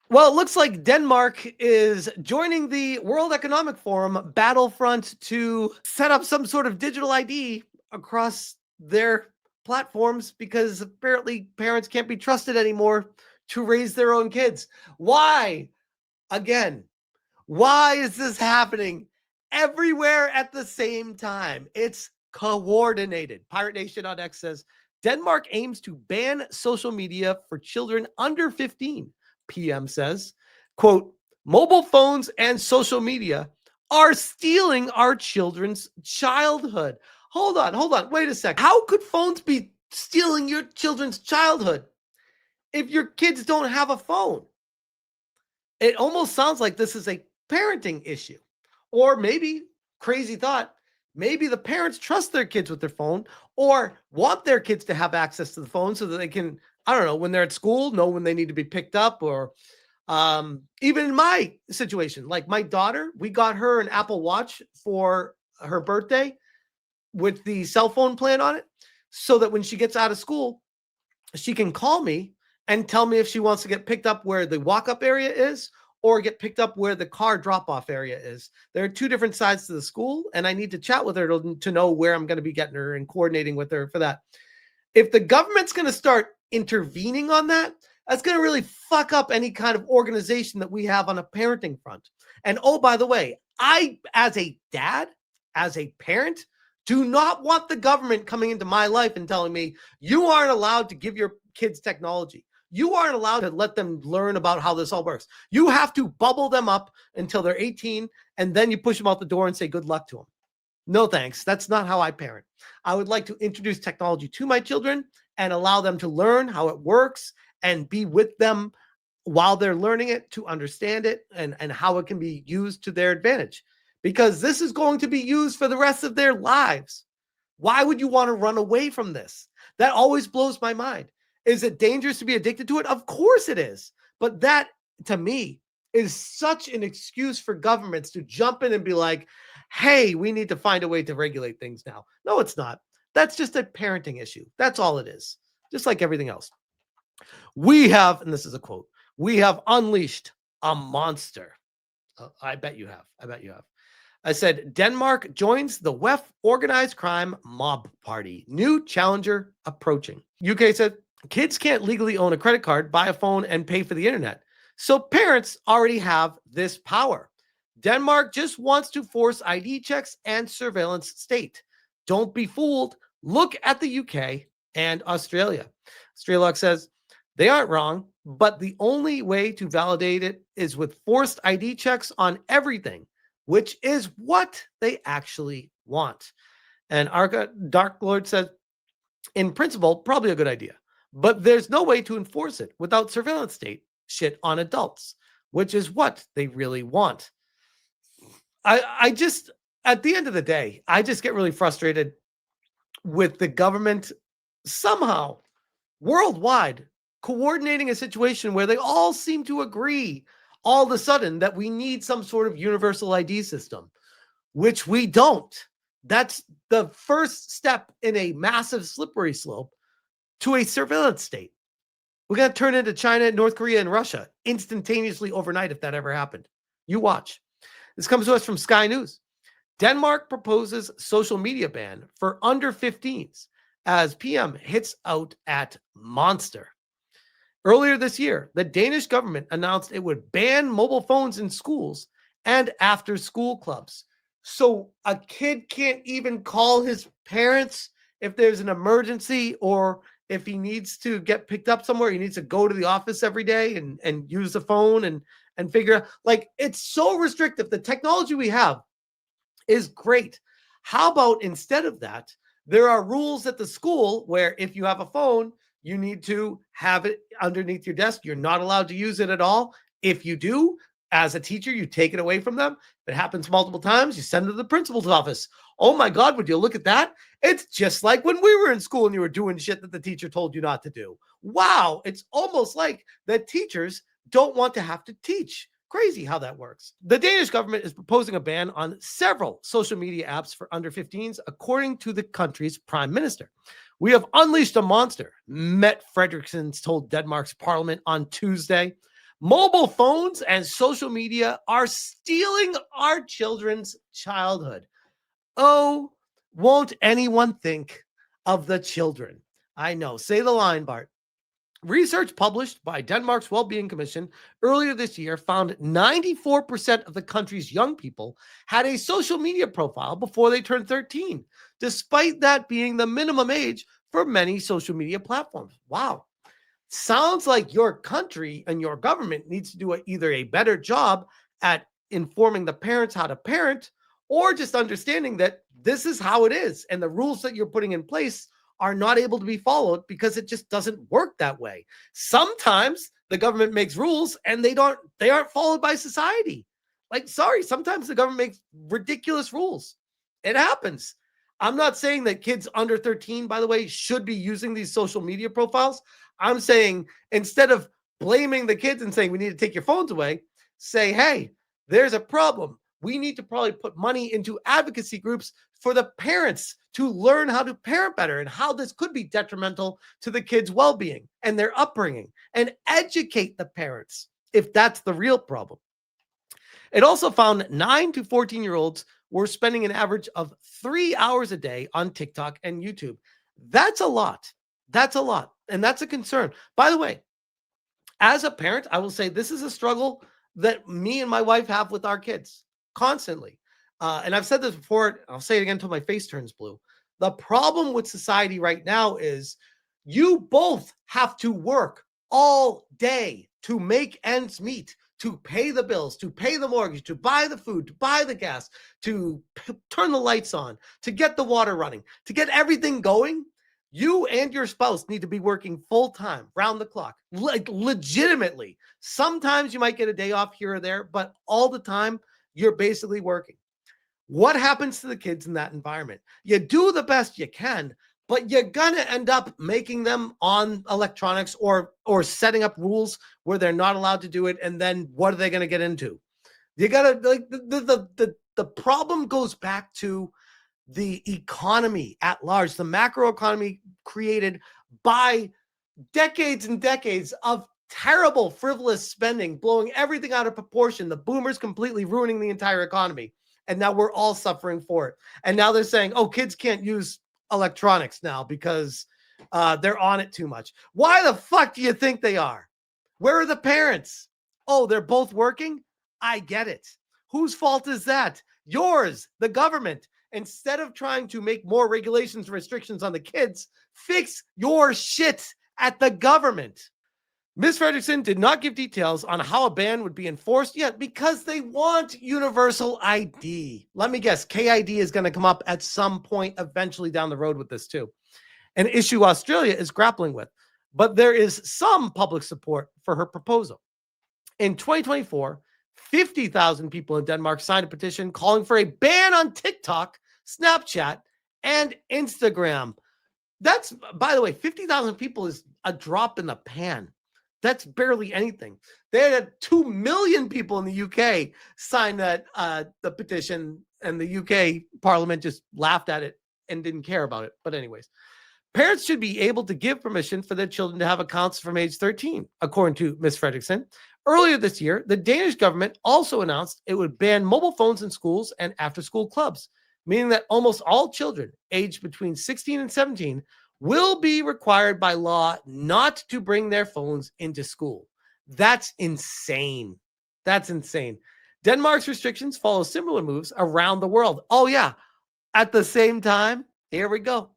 Well, it looks like Denmark is joining the World Economic Forum battlefront to set up some sort of digital ID across their platforms because apparently parents can't be trusted anymore to raise their own kids. Why? Again, why is this happening everywhere at the same time? It's coordinated. Pirate Nation on X says Denmark aims to ban social media for children under 15. PM says, quote, mobile phones and social media are stealing our children's childhood. Hold on. Wait a second. How could phones be stealing your children's childhood if your kids don't have a phone? It almost sounds like this is a parenting issue. Or maybe, crazy thought, maybe the parents trust their kids with their phone or want their kids to have access to the phone so that they can, I don't know, when they're at school, know when they need to be picked up. Or even in my situation, like my daughter, we got her an Apple Watch for her birthday with the cell phone plan on it so that when she gets out of school, she can call me and tell me if she wants to get picked up where the walk-up area is or get picked up where the car drop-off area is. There are two different sides to the school, and I need to chat with her to know where I'm going to be getting her and coordinating with her for that. If the government's going to start intervening on that, that's going to really fuck up any kind of organization that we have on a parenting front. And oh, by the way, I, as a dad, as a parent, do not want the government coming into my life and telling me you aren't allowed to give your kids technology. You aren't allowed to let them learn about how this all works. You have to bubble them up until they're 18, and then you push them out the door and say good luck to them. No, thanks. That's not how I parent. I would like to introduce technology to my children and allow them to learn how it works and be with them while they're learning it to understand it and how it can be used to their advantage. Because this is going to be used for the rest of their lives. Why would you want to run away from this? That always blows my mind. Is it dangerous to be addicted to it? Of course it is. But that, to me, is such an excuse for governments to jump in and be like, hey, we need to find a way to regulate things now. No, it's not. That's just a parenting issue. That's all it is. Just like everything else. We have, and this is a quote, we have unleashed a monster. I bet you have. I said, Denmark joins the WEF organized crime mob party. New challenger approaching. UK said, kids can't legally own a credit card, buy a phone, and pay for the internet. So parents already have this power. Denmark just wants to force ID checks and surveillance state. Don't be fooled. Look at the UK and Australia. Strelok says, they aren't wrong, but the only way to validate it is with forced ID checks on everything, which is what they actually want. And Arca Dark Lord says, in principle, probably a good idea, but there's no way to enforce it without surveillance state shit on adults, which is what they really want. I just, at the end of the day, I just get really frustrated with the government somehow worldwide coordinating a situation where they all seem to agree all of a sudden that we need some sort of universal ID system, which we don't. That's the first step in a massive slippery slope to a surveillance state. We're going to turn into China, North Korea, and Russia instantaneously overnight if that ever happened. You watch. This comes to us from Sky News. Denmark proposes social media ban for under 15s as PM hits out at Monster. Earlier this year, the Danish government announced it would ban mobile phones in schools and after-school clubs. So a kid can't even call his parents if there's an emergency or if he needs to get picked up somewhere. He needs to go to the office every day and use the phone and figure out. Like, it's so restrictive. The technology we have is great. How about instead of that, there are rules at the school where if you have a phone, you need to have it underneath your desk. You're not allowed to use it at all. If you do, as a teacher, you take it away from them. If it happens multiple times, you send it to the principal's office. Oh my God, would you look at that? It's just like when we were in school and you were doing shit that the teacher told you not to do. Wow, it's almost like that teachers don't want to have to teach. Crazy how that works. The Danish government is proposing a ban on several social media apps for under 15s, according to the country's prime minister. We have unleashed a monster, Mette Frederiksen told Denmark's parliament on Tuesday. Mobile phones and social media are stealing our children's childhood. Oh, won't anyone think of the children? I know. Say the line, Bart. Research published by Denmark's Wellbeing Commission earlier this year found 94% of the country's young people had a social media profile before they turned 13, despite that being the minimum age for many social media platforms. Wow. Sounds like your country and your government needs to do either a better job at informing the parents how to parent, or just understanding that this is how it is and the rules that you're putting in place are not able to be followed because it just doesn't work that way. Sometimes the government makes rules and they aren't followed by society. Like, sorry, sometimes the government makes ridiculous rules. It happens. I'm not saying that kids under 13, by the way, should be using these social media profiles. I'm saying instead of blaming the kids and saying we need to take your phones away, say, hey, there's a problem. We need to probably put money into advocacy groups for the parents to learn how to parent better and how this could be detrimental to the kids' well-being and their upbringing, and educate the parents if that's the real problem. It also found 9 to 14-year-olds were spending an average of 3 hours a day on TikTok and YouTube. That's a lot. That's a lot. And that's a concern. By the way, as a parent, I will say this is a struggle that me and my wife have with our kids constantly. And I've said this before. I'll say it again until my face turns blue. The problem with society right now is you both have to work all day to make ends meet, to pay the bills, to pay the mortgage, to buy the food, to buy the gas, to turn the lights on, to get the water running, to get everything going. You and your spouse need to be working full time, round the clock, like legitimately. Sometimes you might get a day off here or there, but all the time you're basically working. What happens to the kids in that environment? You do the best you can, but you're going to end up making them on electronics or setting up rules where they're not allowed to do it. And then what are they going to get into? You got to, like, the problem goes back to the economy at large, the macro economy created by decades and decades of terrible, frivolous spending, blowing everything out of proportion, the boomers completely ruining the entire economy. And now we're all suffering for it. And now they're saying, oh, kids can't use electronics now because they're on it too much. Why the fuck do you think they are? Where are the parents? Oh, they're both working? I get it. Whose fault is that? Yours, the government. Instead of trying to make more regulations and restrictions on the kids, fix your shit at the government. Ms. Frederiksen did not give details on how a ban would be enforced yet because they want universal ID. Let me guess, KID is going to come up at some point eventually down the road with this too. An issue Australia is grappling with, but there is some public support for her proposal. In 2024, 50,000 people in Denmark signed a petition calling for a ban on TikTok, Snapchat, and Instagram. That's, by the way, 50,000 people is a drop in the pan. That's barely anything. They had 2 million people in the UK sign that the petition, and the UK Parliament just laughed at it and didn't care about it. But anyways, parents should be able to give permission for their children to have accounts from age 13, according to Ms. Frederiksen. Earlier this year, the Danish government also announced it would ban mobile phones in schools and after-school clubs, meaning that almost all children aged between 16 and 17 will be required by law not to bring their phones into school. That's insane. That's insane. Denmark's restrictions follow similar moves around the world. Oh, yeah. At the same time, here we go.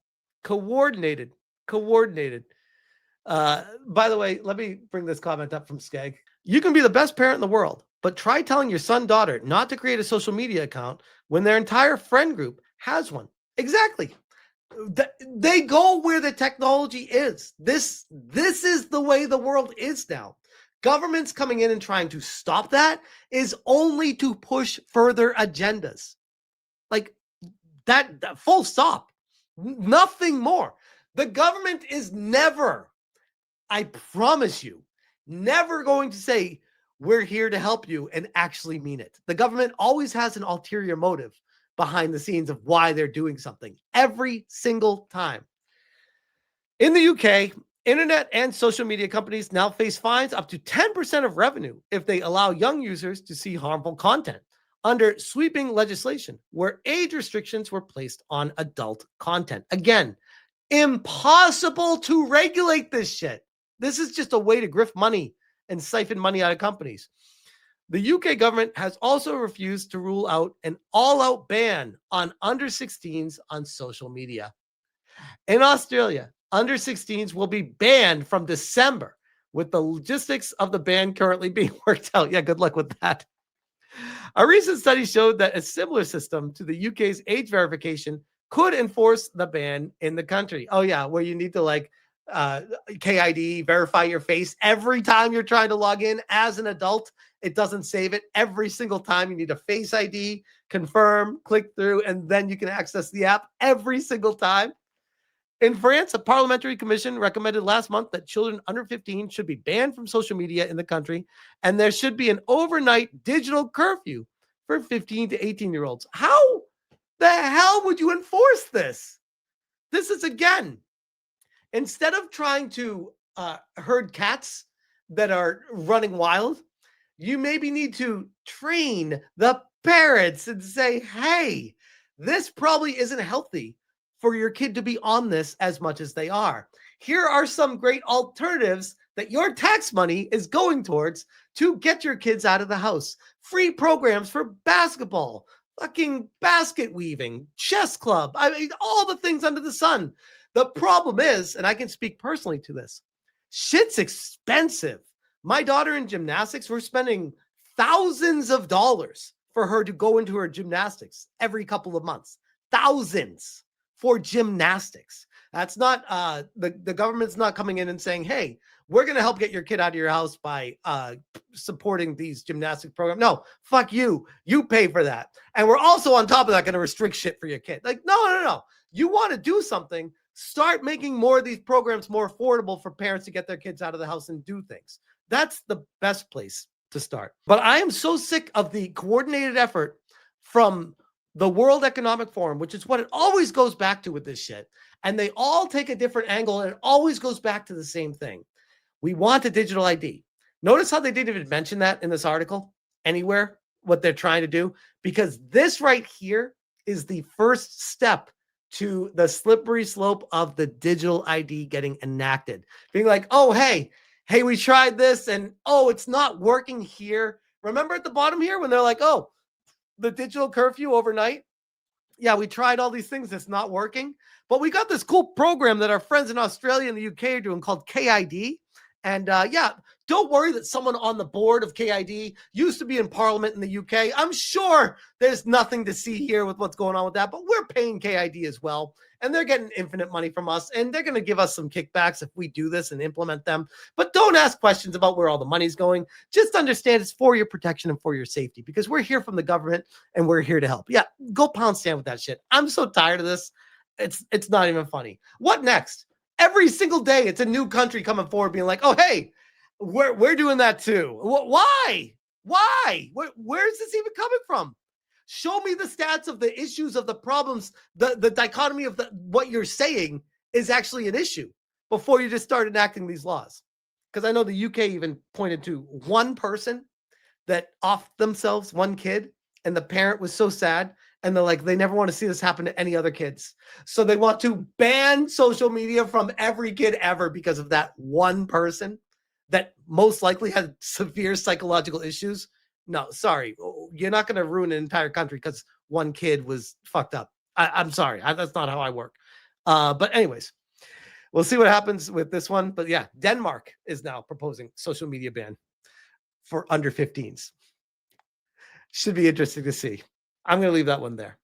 Coordinated. By the way, let me bring this comment up from Skag. You can be the best parent in the world, but try telling your son, daughter not to create a social media account when their entire friend group has one. Exactly. They go where the technology is. This is the way the world is now. Governments coming in and trying to stop that is only to push further agendas. Like that full stop. Nothing more. The government is never, I promise you, never going to say, we're here to help you and actually mean it. The government always has an ulterior motive behind the scenes of why they're doing something every single time. In the UK, Internet and social media companies now face fines up to 10% of revenue if they allow young users to see harmful content under sweeping legislation where age restrictions were placed on adult content. Again, impossible to regulate this shit. This is just a way to grift money and siphon money out of companies. The UK government has also refused to rule out an all-out ban on under 16s on social media. In Australia, under 16s will be banned from December, with the logistics of the ban currently being worked out. Yeah, good luck with that. A recent study showed that a similar system to the UK's age verification could enforce the ban in the country. Oh, yeah, where you need to KID, verify your face every time you're trying to log in as an adult. It doesn't save it. Every single time you need a face ID, confirm, click through, and then you can access the app every single time. In France, a parliamentary commission recommended last month that children under 15 should be banned from social media in the country, and there should be an overnight digital curfew for 15 to 18-year-olds. How the hell would you enforce this? This is, again, instead of trying to herd cats that are running wild, you maybe need to train the parents and say, hey, this probably isn't healthy for your kid to be on this as much as they are. Here are some great alternatives that your tax money is going towards to get your kids out of the house. Free programs for basketball, fucking basket weaving, chess club. I mean, all the things under the sun. The problem is, and I can speak personally to this, shit's expensive. My daughter in gymnastics, we're spending thousands of dollars for her to go into her gymnastics every couple of months. Thousands for gymnastics. That's not, the government's not coming in and saying, hey, we're going to help get your kid out of your house by supporting these gymnastics programs. No, fuck you. You pay for that. And we're also on top of that going to restrict shit for your kid. Like, no. You want to do something, start making more of these programs more affordable for parents to get their kids out of the house and do things. That's the best place to start. But I am so sick of the coordinated effort from the World Economic Forum, which is what it always goes back to with this shit. And they all take a different angle, and it always goes back to the same thing. We want a digital ID. Notice how they didn't even mention that in this article anywhere, what they're trying to do, because this right here is the first step to the slippery slope of the digital ID getting enacted. Being like, oh, hey, we tried this, and oh, it's not working here. Remember at the bottom here when they're like, oh, the digital curfew overnight? Yeah, we tried all these things. It's not working. But we got this cool program that our friends in Australia and the UK are doing called KID. And yeah, don't worry that someone on the board of KID used to be in Parliament in the UK. I'm sure there's nothing to see here with what's going on with that, but we're paying KID as well. And they're getting infinite money from us, and they're going to give us some kickbacks if we do this and implement them. But don't ask questions about where all the money's going. Just understand it's for your protection and for your safety, because we're here from the government and we're here to help. Yeah, go pound stand with that shit. I'm so tired of this. It's not even funny. What next? Every single day, it's a new country coming forward being like, oh, hey, we're doing that too. Why? Where's this even coming from? Show me the stats of the issues, of the problems, the dichotomy of what you're saying is actually an issue before you just start enacting these laws. Because I know the UK even pointed to one person that offed themselves, one kid, and the parent was so sad. And they're like, they never want to see this happen to any other kids. So they want to ban social media from every kid ever because of that one person that most likely had severe psychological issues. No, sorry. You're not going to ruin an entire country because one kid was fucked up. I'm sorry. That's not how I work. But anyways, we'll see what happens with this one. But yeah, Denmark is now proposing social media ban for under 15s. Should be interesting to see. I'm going to leave that one there.